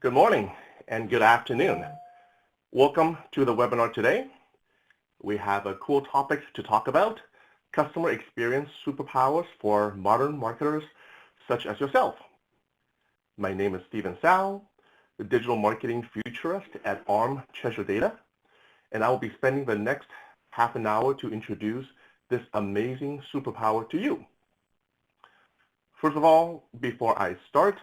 Good morning and good afternoon. Welcome to the webinar today. We have a cool topic to talk about, customer experience superpowers for modern marketers such as yourself. My name is Tsao, the digital marketing futurist at ARM Treasure Data, and I will be spending the next half an hour to introduce this amazing superpower to you. First of all, before I start,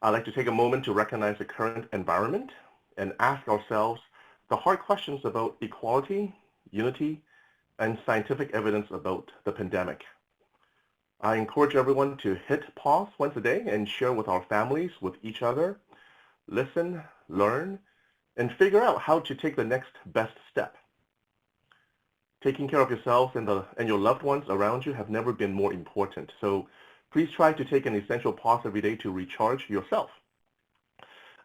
I'd like to take a moment to recognize the current environment and ask ourselves the hard questions about equality, unity, and scientific evidence about the pandemic. I encourage everyone to hit pause once a day and share with our families, with each other, listen, learn, and figure out how to take the next best step. Taking care of yourself and your loved ones around you have never been more important. So please try to take an essential pause every day to recharge yourself.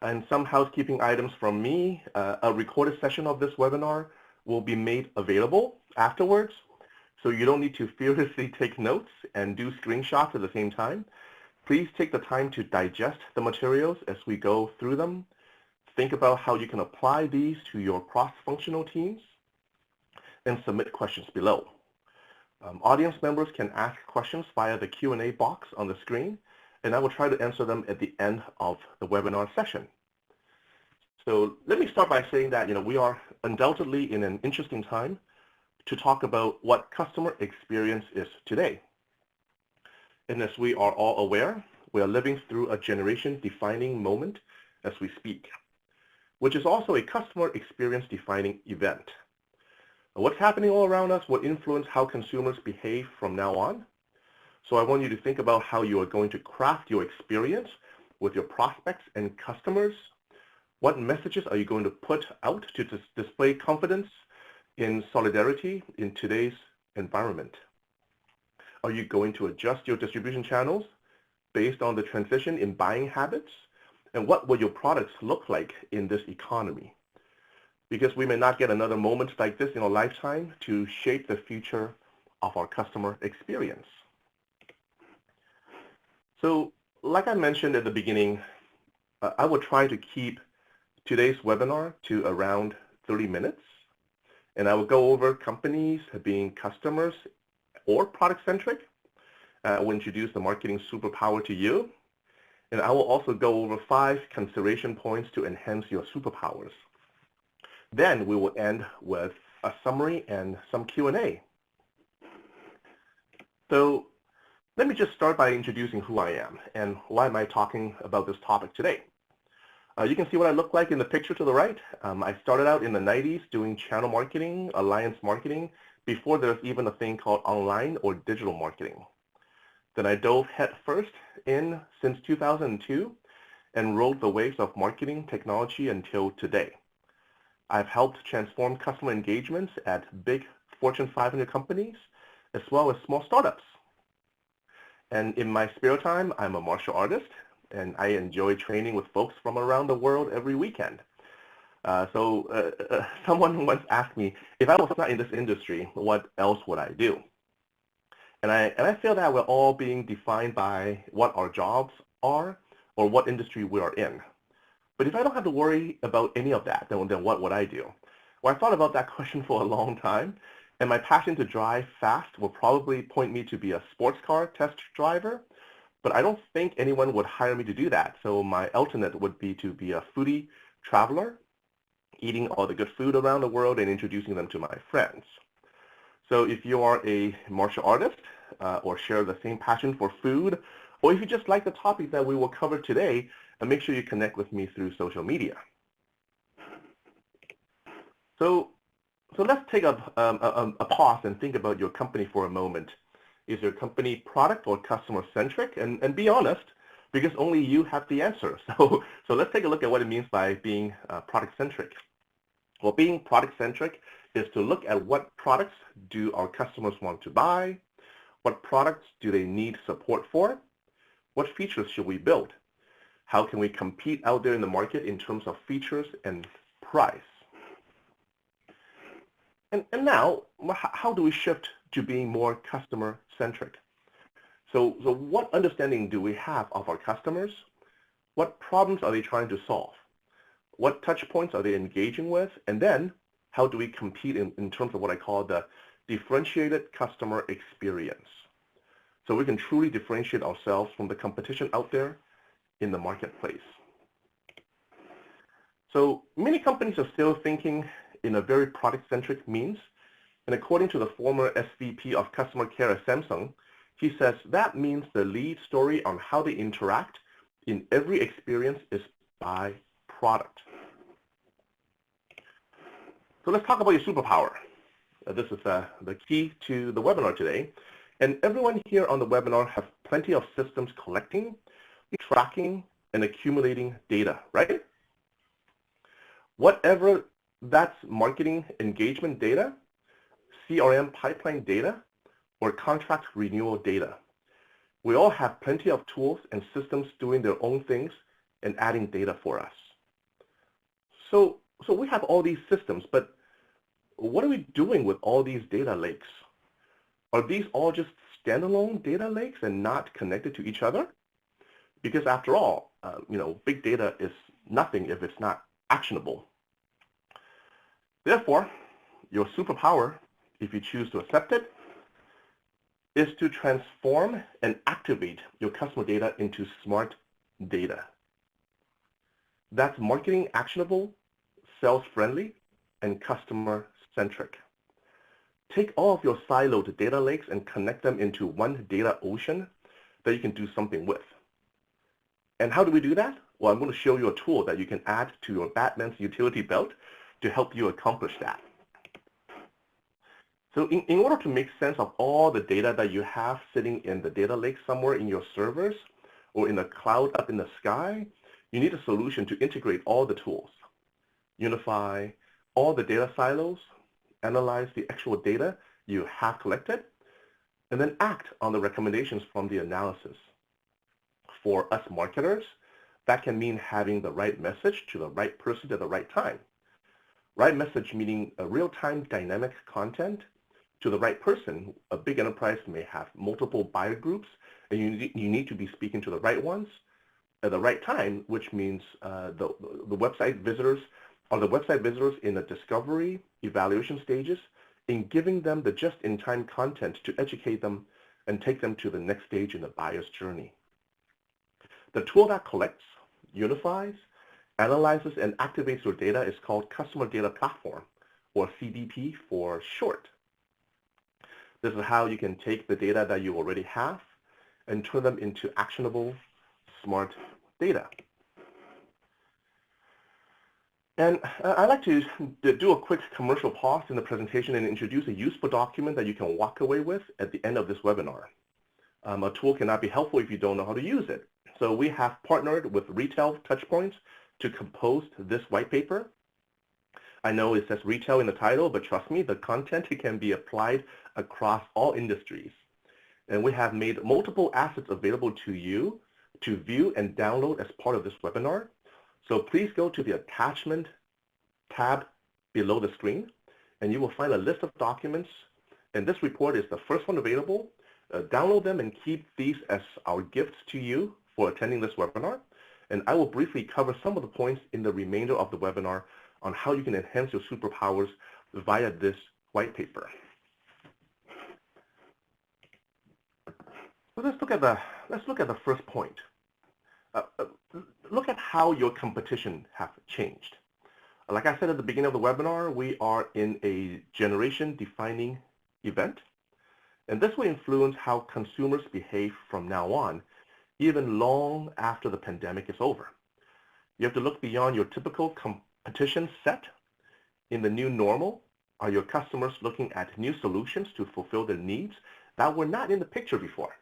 And some housekeeping items from me. A recorded session of this webinar will be made available afterwards, so you don't need to furiously take notes and do screenshots at the same time. Please take the time to digest the materials as we go through them. Think about how you can apply these to your cross-functional teams and submit questions below. Audience members can ask questions via the Q&A box on the screen, and I will try to answer them at the end of the webinar session. So let me start by saying that we are undoubtedly in an interesting time to talk about what customer experience is today. And as we are all aware, we are living through a generation-defining moment as we speak, which is also a customer experience-defining event. What's happening all around us will influence how consumers behave from now on. So I want you to think about how you are going to craft your experience with your prospects and customers. What messages are you going to put out to display confidence in solidarity in today's environment? Are you going to adjust your distribution channels based on the transition in buying habits? And what will your products look like in this economy? Because we may not get another moment like this in our lifetime to shape the future of our customer experience. So like I mentioned at the beginning, I will try to keep today's webinar to around 30 minutes. And I will go over companies being customers or product-centric. I will introduce the marketing superpower to you. And I will also go over 5 consideration points to enhance your superpowers. Then we will end with a summary and some Q&A. So let me just start by introducing who I am and why am I talking about this topic today. You can see what I look like in the picture to the right. I started out in the 90s doing channel marketing, alliance marketing, before there was even a thing called online or digital marketing. Then I dove headfirst in since 2002 and rode the waves of marketing technology until today. I've helped transform customer engagements at big Fortune 500 companies, as well as small startups. And in my spare time, I'm a martial artist, and I enjoy training with folks from around the world every weekend. Someone once asked me, if I was not in this industry, what else would I do? And I feel that we're all being defined by what our jobs are or what industry we are in. But if I don't have to worry about any of that, then what would I do? Well, I thought about that question for a long time, and my passion to drive fast will probably point me to be a sports car test driver, but I don't think anyone would hire me to do that. So my alternate would be to be a foodie traveler, eating all the good food around the world and introducing them to my friends. So if you are a martial artist or share the same passion for food, or if you just like the topic that we will cover today, make sure you connect with me through social media. So let's take a pause and think about your company for a moment. Is your company product or customer centric? And be honest, because only you have the answer. So let's take a look at what it means by being product centric. Well, being product centric is to look at what products do our customers want to buy, what products do they need support for, what features should we build, how can we compete out there in the market in terms of features and price. And now, how do we shift to being more customer-centric? So what understanding do we have of our customers? What problems are they trying to solve? What touch points are they engaging with? And then how do we compete in terms of what I call the differentiated customer experience? So we can truly differentiate ourselves from the competition out there in the marketplace. So many companies are still thinking in a very product-centric means. And according to the former SVP of customer care at Samsung, he says that means the lead story on how they interact in every experience is by product. So let's talk about your superpower. This is the key to the webinar today. And everyone here on the webinar have plenty of systems collecting, tracking, and accumulating data, right? Whatever that's marketing engagement data, CRM pipeline data, or contract renewal data. We all have plenty of tools and systems doing their own things and adding data for us. So we have all these systems, but what are we doing with all these data lakes? Are these all just standalone data lakes and not connected to each other? Because after all, big data is nothing if it's not actionable. Therefore, your superpower, if you choose to accept it, is to transform and activate your customer data into smart data. That's marketing actionable, sales friendly, and customer centric. Take all of your siloed data lakes and connect them into one data ocean that you can do something with. And how do we do that? Well, I'm going to show you a tool that you can add to your Batman's utility belt to help you accomplish that. So in order to make sense of all the data that you have sitting in the data lake somewhere in your servers or in the cloud up in the sky, you need a solution to integrate all the tools, unify all the data silos, analyze the actual data you have collected, and then act on the recommendations from the analysis. For us marketers, that can mean having the right message to the right person at the right time. Right message meaning a real-time dynamic content to the right person. A big enterprise may have multiple buyer groups, and you need to be speaking to the right ones at the right time, which means the website visitors are the website visitors in the discovery, evaluation stages, in giving them the just-in-time content to educate them and take them to the next stage in the buyer's journey. The tool that collects, unifies, analyzes, and activates your data is called Customer Data Platform, or CDP for short. This is how you can take the data that you already have and turn them into actionable, smart data. And I'd like to do a quick commercial pause in the presentation and introduce a useful document that you can walk away with at the end of this webinar. A tool cannot be helpful if you don't know how to use it. So we have partnered with Retail Touchpoints to compose this white paper. I know it says retail in the title, but trust me, the content can be applied across all industries. And we have made multiple assets available to you to view and download as part of this webinar. So please go to the attachment tab below the screen, and you will find a list of documents. And this report is the first one available. Download them and keep these as our gifts to you for attending this webinar. And I will briefly cover some of the points in the remainder of the webinar on how you can enhance your superpowers via this white paper. So let's look at the first point. Look at how your competition have changed. Like I said at the beginning of the webinar, we are in a generation-defining event, and this will influence how consumers behave from now on, even long after the pandemic is over. You have to look beyond your typical competition set. In the new normal, are your customers looking at new solutions to fulfill their needs that were not in the picture before?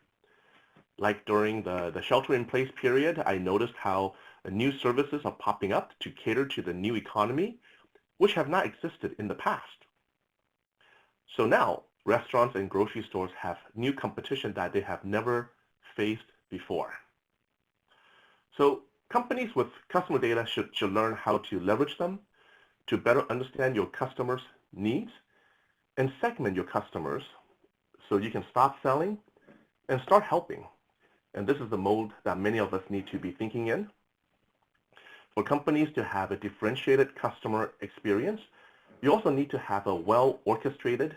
Like during the shelter-in-place period, I noticed how new services are popping up to cater to the new economy, which have not existed in the past. So now, restaurants and grocery stores have new competition that they have never faced before. So companies with customer data should learn how to leverage them to better understand your customers' needs and segment your customers so you can stop selling and start helping. And this is the mode that many of us need to be thinking in. For companies to have a differentiated customer experience, you also need to have a well-orchestrated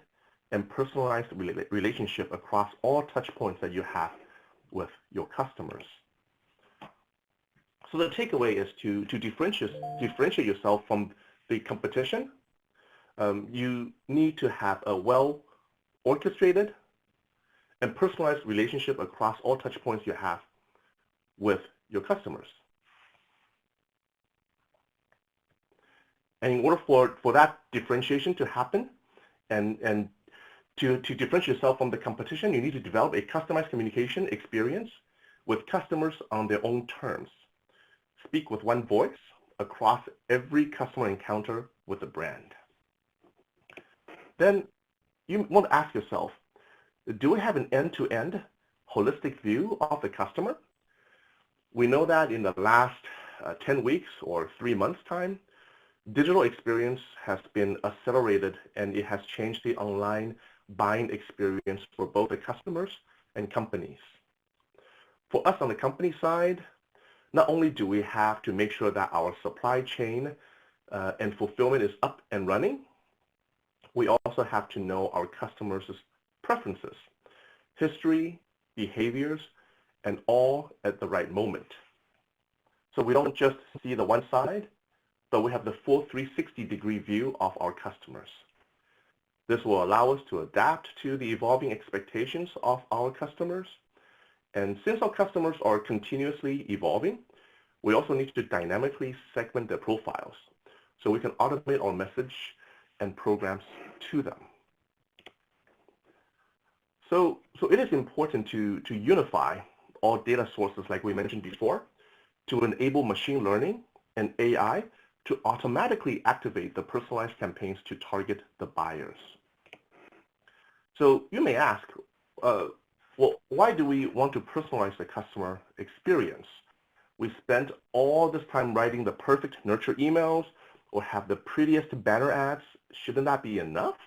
and personalized relationship across all touch points that you have with your customers. So the takeaway is to differentiate yourself from the competition. You need to have a well-orchestrated and personalized relationship across all touch points you have with your customers. And in order for that differentiation to happen and to differentiate yourself from the competition, you need to develop a customized communication experience with customers on their own terms. Speak with one voice across every customer encounter with the brand. Then you want to ask yourself, do we have an end-to-end holistic view of the customer? We know that in the last 10 weeks or 3 months' time, digital experience has been accelerated and it has changed the online buying experience for both the customers and companies. For us on the company side, not only do we have to make sure that our supply chain and fulfillment is up and running, we also have to know our customers' preferences, history, behaviors, and all at the right moment. So we don't just see the one side, but we have the full 360-degree view of our customers. This will allow us to adapt to the evolving expectations of our customers. And since our customers are continuously evolving, we also need to dynamically segment their profiles so we can automate our message and programs to them. So it is important to unify all data sources like we mentioned before to enable machine learning and AI to automatically activate the personalized campaigns to target the buyers. So you may ask, well, why do we want to personalize the customer experience? We spent all this time writing the perfect nurture emails or have the prettiest banner ads. Shouldn't that be enough?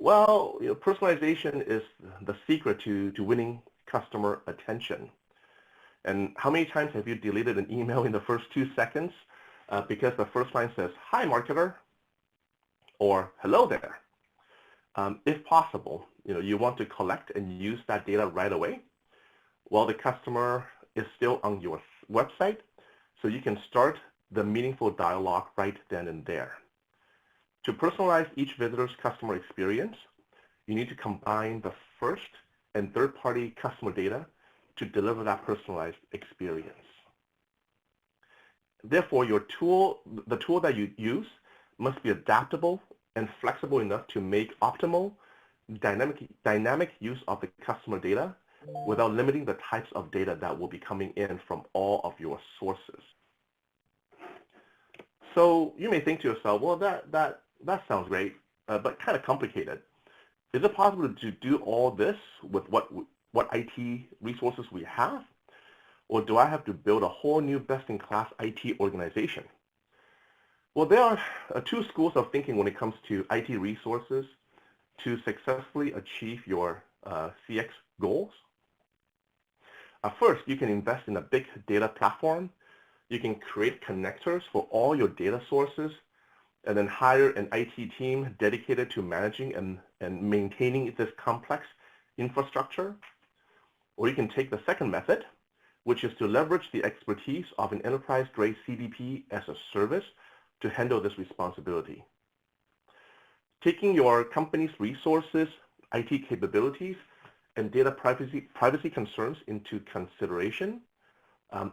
Well, personalization is the secret to winning customer attention. And how many times have you deleted an email in the first 2 seconds because the first line says, "Hi, marketer," or "Hello there"? If possible, you want to collect and use that data right away while the customer is still on your website, so you can start the meaningful dialogue right then and there. To personalize each visitor's customer experience, you need to combine the first and third-party customer data to deliver that personalized experience. Therefore, the tool that you use must be adaptable and flexible enough to make optimal, dynamic use of the customer data without limiting the types of data that will be coming in from all of your sources. So you may think to yourself, well, that sounds great, but kind of complicated. Is it possible to do all this with what IT resources we have? Or do I have to build a whole new best-in-class IT organization? Well, there are 2 schools of thinking when it comes to IT resources to successfully achieve your CX goals. First, you can invest in a big data platform. You can create connectors for all your data sources and then hire an IT team dedicated to managing and maintaining this complex infrastructure. Or you can take the second method, which is to leverage the expertise of an enterprise-grade CDP as a service to handle this responsibility. Taking your company's resources, IT capabilities, and data privacy concerns into consideration,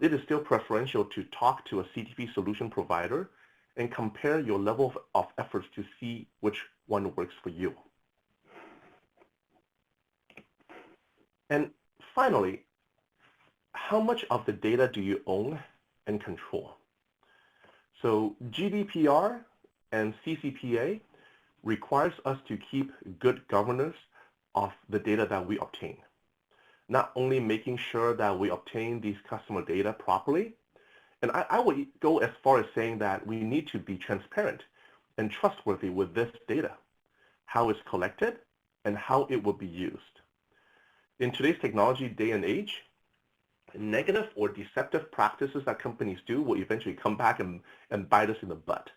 it is still preferential to talk to a CDP solution provider and compare your level of efforts to see which one works for you. And finally, how much of the data do you own and control? So GDPR and CCPA requires us to keep good governance of the data that we obtain. Not only making sure that we obtain these customer data properly, and I would go as far as saying that we need to be transparent and trustworthy with this data, how it's collected and how it will be used. In today's technology day and age, negative or deceptive practices that companies do will eventually come back and bite us in the butt,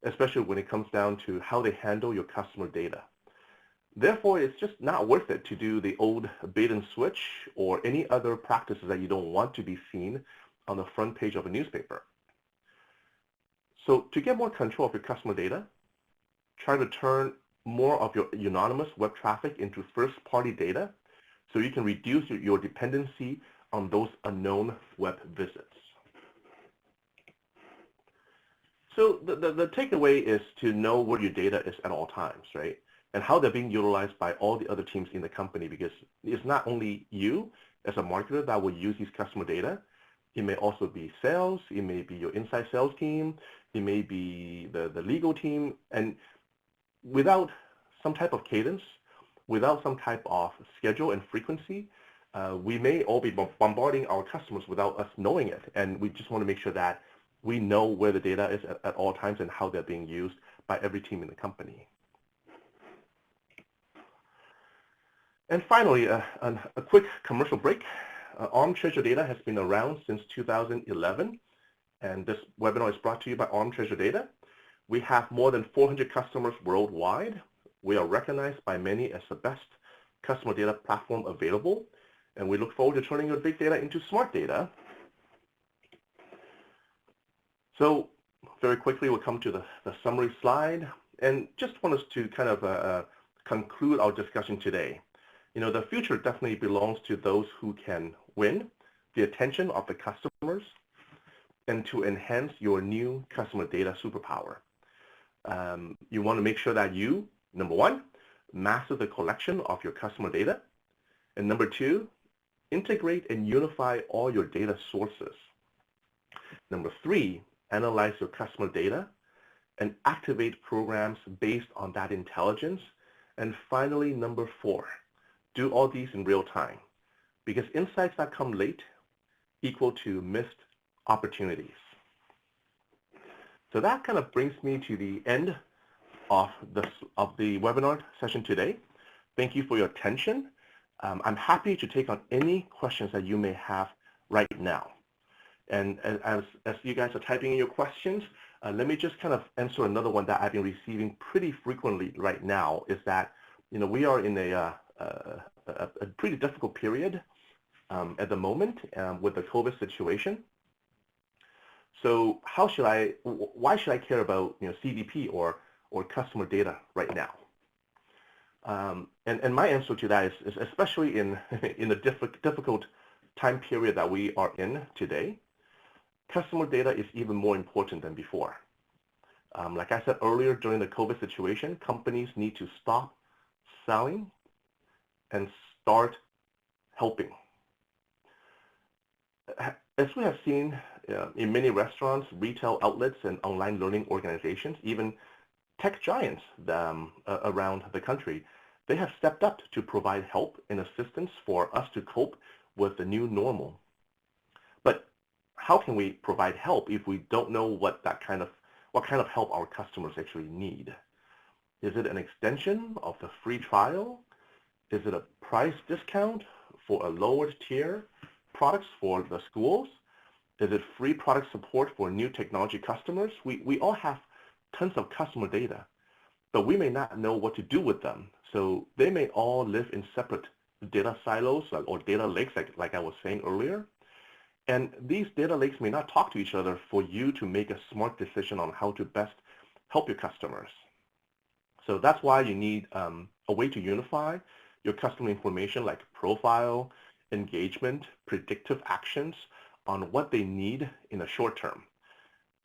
especially when it comes down to how they handle your customer data. Therefore, it's just not worth it to do the old bait and switch or any other practices that you don't want to be seen on the front page of a newspaper. So to get more control of your customer data, try to turn more of your anonymous web traffic into first-party data so you can reduce your dependency on those unknown web visits. So the takeaway is to know where your data is at all times, right? And how they're being utilized by all the other teams in the company, because it's not only you as a marketer that will use these customer data. It may also be sales, it may be your inside sales team, it may be the legal team, and without some type of cadence, without some type of schedule and frequency, we may all be bombarding our customers without us knowing it, and we just want to make sure that we know where the data is at all times and how they're being used by every team in the company. And finally, a quick commercial break. ARM Treasure Data has been around since 2011, and this webinar is brought to you by ARM Treasure Data. We have more than 400 customers worldwide. We are recognized by many as the best customer data platform available, and we look forward to turning your big data into smart data. So very quickly, we'll come to the summary slide, and just want us to kind of conclude our discussion today. You know, the future definitely belongs to those who can win the attention of the customers and to enhance your new customer data superpower. You want to make sure that you, number one, master the collection of your customer data, and number two, integrate and unify all your data sources. Number three, analyze your customer data and activate programs based on that intelligence. And finally, number four, do all these in real time, because insights that come late equal to missed opportunities. So that kind of brings me to the end of the webinar session today. Thank you for your attention. I'm happy to take on any questions that you may have right now. And as you guys are typing in your questions, let me just kind of answer another one that I've been receiving pretty frequently right now, is that, you know, we are in a pretty difficult period at the moment with the COVID situation. So why should I care about, you know, CDP or customer data right now? And my answer to that is especially in the difficult time period that we are in today, customer data is even more important than before. Like I said earlier, during the COVID situation, companies need to stop selling and start helping. As we have seen in many restaurants, retail outlets, and online learning organizations, even tech giants around the country, they have stepped up to provide help and assistance for us to cope with the new normal. But how can we provide help if we don't know what kind of help our customers actually need? Is it an extension of the free trial? Is it a price discount for a lowered tier products for the schools? Is it free product support for new technology customers? We all have tons of customer data, but we may not know what to do with them. So they may all live in separate data silos or data lakes, like I was saying earlier. And these data lakes may not talk to each other for you to make a smart decision on how to best help your customers. So that's why you need a way to unify your customer information like profile, engagement, predictive actions on what they need in the short term.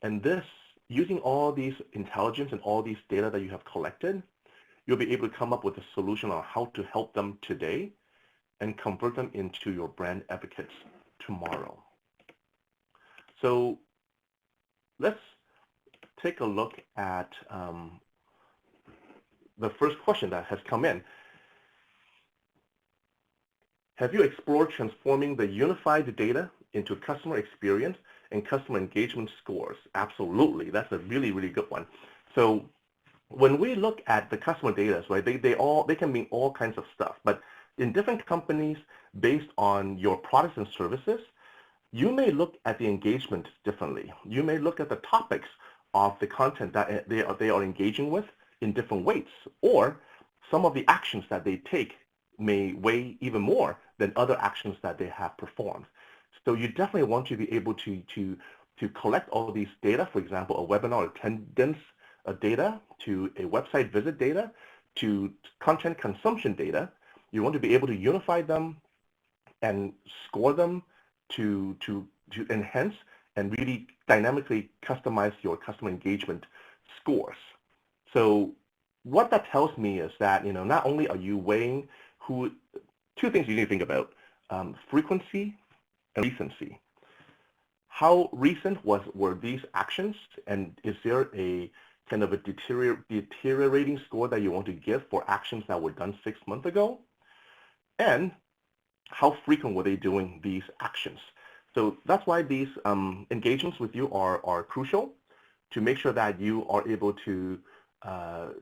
And this, using all these intelligence and all these data that you have collected, you'll be able to come up with a solution on how to help them today and convert them into your brand advocates tomorrow. So let's take a look at the first question that has come in. Have you explored transforming the unified data into customer experience and customer engagement scores? Absolutely, that's a really, really good one. So when we look at the customer data, right, they can mean all kinds of stuff, but in different companies, based on your products and services, you may look at the engagement differently. You may look at the topics of the content that they are engaging with in different ways, or some of the actions that they take may weigh even more than other actions that they have performed. So you definitely want to be able to collect all these data, for example, a webinar attendance data, to a website visit data, to content consumption data. You want to be able to unify them and score them to enhance and really dynamically customize your customer engagement scores. So what that tells me is that, not only are you weighing two things you need to think about, frequency and recency. How recent were these actions, and is there a kind of a deteriorating score that you want to give for actions that were done 6 months ago? And how frequent were they doing these actions? So that's why these engagements with you are crucial, to make sure that you are able to kind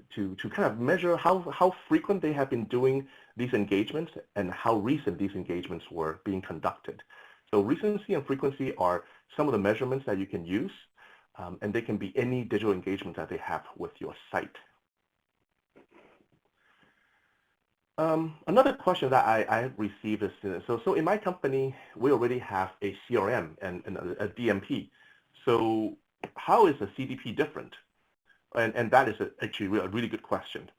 of measure how frequent they have been doing these engagements and how recent these engagements were being conducted. So recency and frequency are some of the measurements that you can use, and they can be any digital engagement that they have with your site. Another question that I received is, so in my company, we already have a CRM and a DMP. So how is a CDP different? And that is actually a really good question.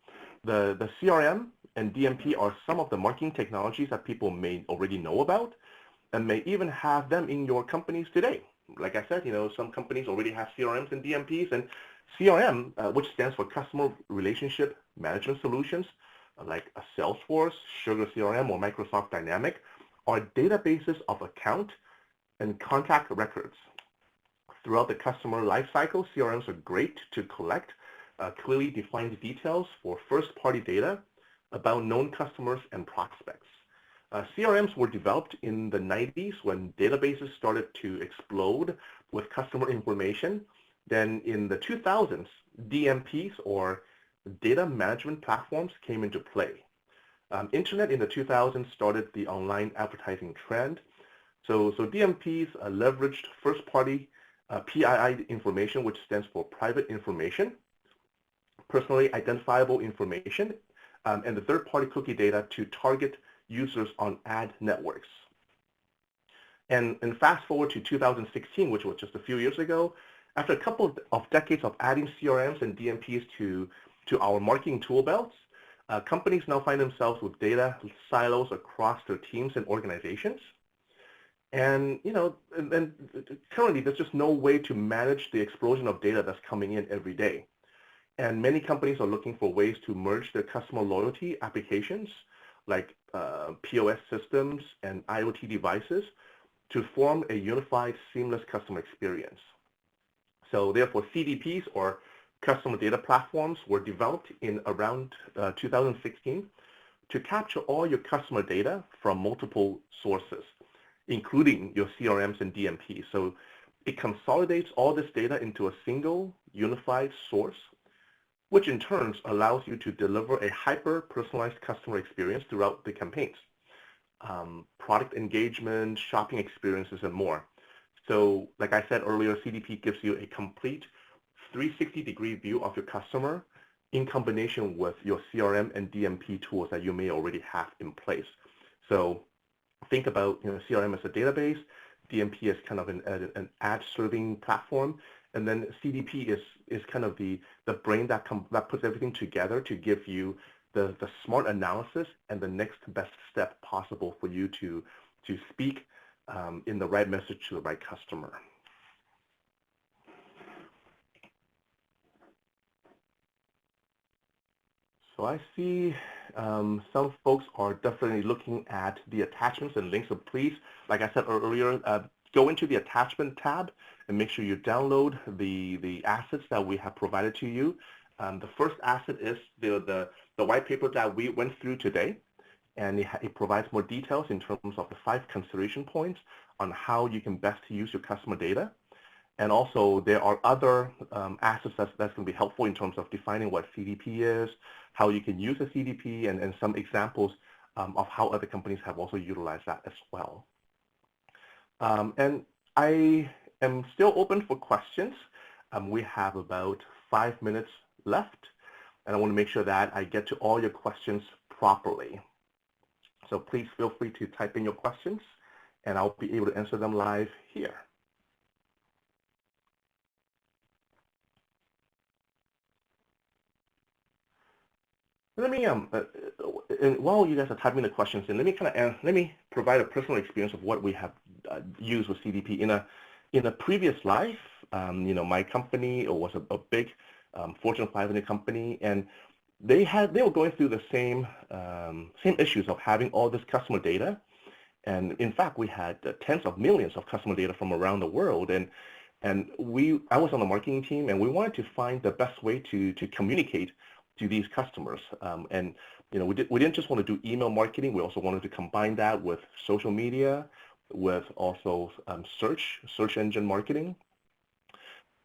The CRM and DMP are some of the marketing technologies that people may already know about and may even have them in your companies today. Like I said, some companies already have CRMs and DMPs, and CRM, which stands for Customer Relationship Management Solutions, like a Salesforce, Sugar CRM, or Microsoft Dynamic, are databases of account and contact records. Throughout the customer lifecycle, CRMs are great to collect clearly defined details for first-party data about known customers and prospects. CRMs were developed in the 90s when databases started to explode with customer information. Then in the 2000s, DMPs, or data management platforms, came into play. Internet in the 2000s started the online advertising trend. So DMPs leveraged first-party PII information, which stands for private information, personally identifiable information, and the third-party cookie data to target users on ad networks. And fast forward to 2016, which was just a few years ago, after a couple of decades of adding CRMs and DMPs to our marketing tool belts, companies now find themselves with data silos across their teams and organizations. And, and currently there's just no way to manage the explosion of data that's coming in every day. And many companies are looking for ways to merge their customer loyalty applications, like POS systems and IoT devices, to form a unified, seamless customer experience. So therefore, CDPs, or customer data platforms, were developed in around 2016 to capture all your customer data from multiple sources, including your CRMs and DMPs. So it consolidates all this data into a single unified source, which in turn allows you to deliver a hyper-personalized customer experience throughout the campaigns, product engagement, shopping experiences, and more. So like I said earlier, CDP gives you a complete 360-degree view of your customer in combination with your CRM and DMP tools that you may already have in place. So think about CRM as a database, DMP as kind of an ad-serving platform, and then CDP is kind of the brain that puts everything together to give you the smart analysis and the next best step possible for you to speak in the right message to the right customer. So I see some folks are definitely looking at the attachments and links. So please, like I said earlier, go into the attachment tab and make sure you download the assets that we have provided to you. The first asset is the white paper that we went through today, and it provides more details in terms of the 5 consideration points on how you can best use your customer data. And also there are other assets that's going to be helpful in terms of defining what CDP is, how you can use a CDP, and some examples of how other companies have also utilized that as well. And I am still open for questions. We have about 5 minutes left, and I want to make sure that I get to all your questions properly. So please feel free to type in your questions, and I'll be able to answer them live here. Let me and while you guys are typing the questions in, let me provide a personal experience of what we have used with CDP in a previous life. My company was a big Fortune 500 company, and they were going through the same issues of having all this customer data. And in fact, we had tens of millions of customer data from around the world, and I was on the marketing team, and we wanted to find the best way to communicate to these customers. And we didn't just want to do email marketing. We also wanted to combine that with social media, with also search engine marketing.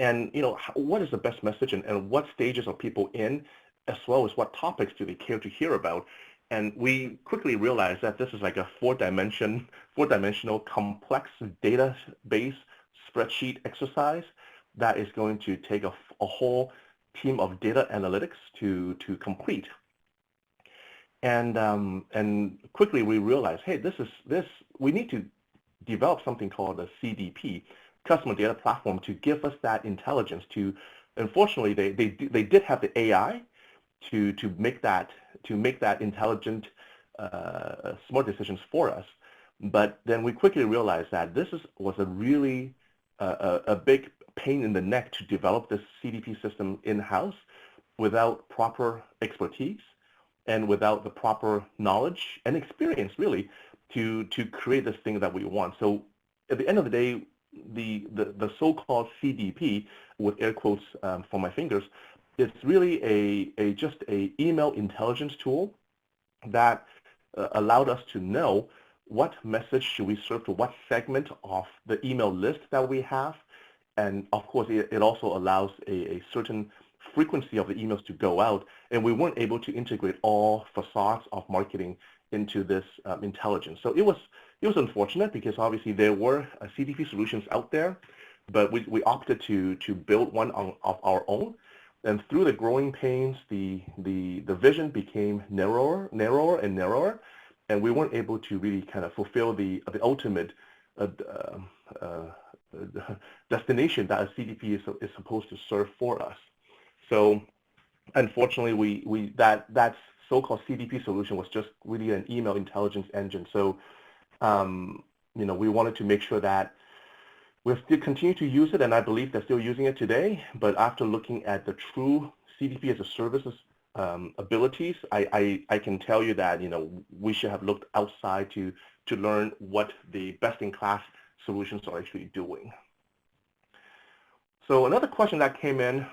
And what is the best message, and what stages are people in, as well as what topics do they care to hear about? And we quickly realized that this is like a four-dimensional complex database spreadsheet exercise that is going to take a whole team of data analytics to complete. And quickly we realized, hey, we need to develop something called a CDP, Customer Data Platform, to give us that intelligence. Unfortunately, they did have the AI to make that intelligent, smart decisions for us. But then we quickly realized that this was a really a big pain in the neck to develop this CDP system in-house without proper expertise and without the proper knowledge and experience, really, to create this thing that we want. So at the end of the day, the so-called CDP, with air quotes for my fingers, it's really just a email intelligence tool that allowed us to know what message should we serve to what segment of the email list that we have. And of course, it also allows a certain frequency of the emails to go out, and we weren't able to integrate all facades of marketing into this intelligence. So it was unfortunate, because obviously there were CDP solutions out there, but we opted to build one of our own. And through the growing pains, the vision became narrower and narrower, and we weren't able to really kind of fulfill the ultimate destination that a CDP is supposed to serve for us. So unfortunately, that so-called CDP solution was just really an email intelligence engine. So we wanted to make sure that we still continue to use it, and I believe they're still using it today. But after looking at the true CDP as a services abilities, I can tell you that we should have looked outside to learn what the best-in-class solutions are actually doing. So another question that came in,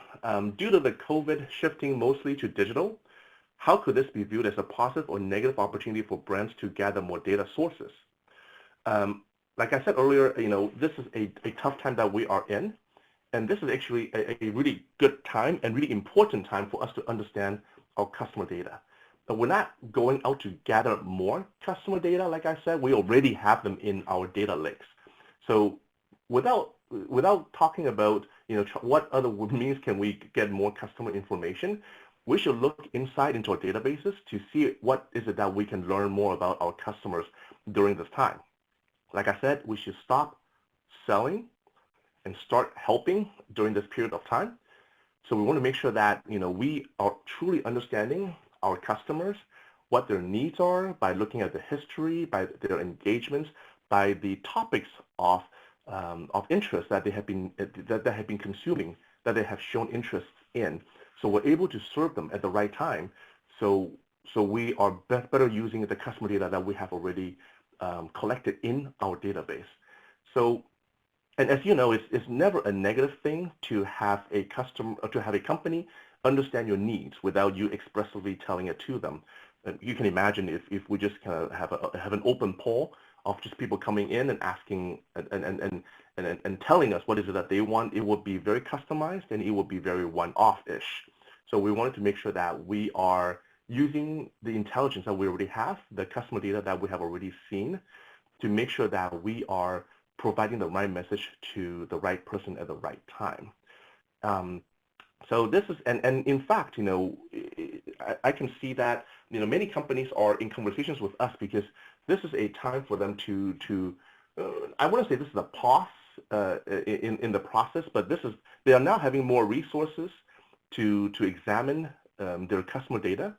due to the COVID shifting mostly to digital, how could this be viewed as a positive or negative opportunity for brands to gather more data sources? Like I said earlier, this is a tough time that we are in, and this is actually a really good time and really important time for us to understand our customer data. But we're not going out to gather more customer data. Like I said, we already have them in our data lakes. So without talking about what other means can we get more customer information, we should look inside into our databases to see what is it that we can learn more about our customers during this time. Like I said, we should stop selling and start helping during this period of time. So we want to make sure that we are truly understanding our customers, what their needs are, by looking at the history, by their engagements, by the topics of interest that they have been consuming, that they have shown interest in. So we're able to serve them at the right time. So we are better using the customer data that we have already collected in our database. So, and as you know, it's never a negative thing to have a company understand your needs without you expressly telling it to them. And you can imagine if we just kind of have an open poll of just people coming in and asking and telling us what is it that they want, it would be very customized and it would be very one-off-ish. So we wanted to make sure that we are using the intelligence that we already have, the customer data that we have already seen, to make sure that we are providing the right message to the right person at the right time. So this is, and in fact, I can see that, many companies are in conversations with us because this is a time for them to I wouldn't say this is a pause in the process, but they are now having more resources to examine their customer data,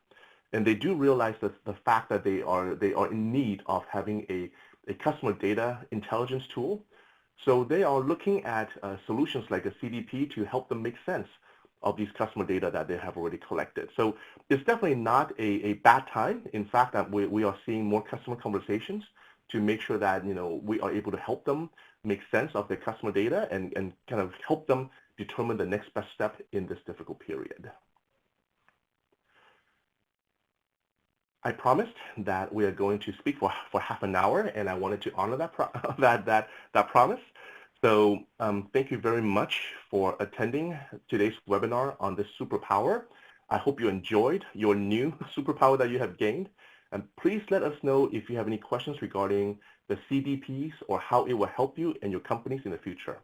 and they do realize that the fact that they are in need of having a customer data intelligence tool. So they are looking at solutions like a CDP to help them make sense of these customer data that they have already collected. So it's definitely not a bad time. In fact, that we are seeing more customer conversations to make sure that we are able to help them make sense of their customer data and kind of help them determine the next best step in this difficult period. I promised that we are going to speak for half an hour, and I wanted to honor that promise. So thank you very much for attending today's webinar on this superpower. I hope you enjoyed your new superpower that you have gained. And please let us know if you have any questions regarding the CDPs or how it will help you and your companies in the future.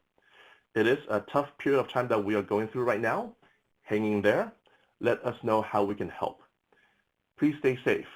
It is a tough period of time that we are going through right now. Hang in there. Let us know how we can help. Please stay safe.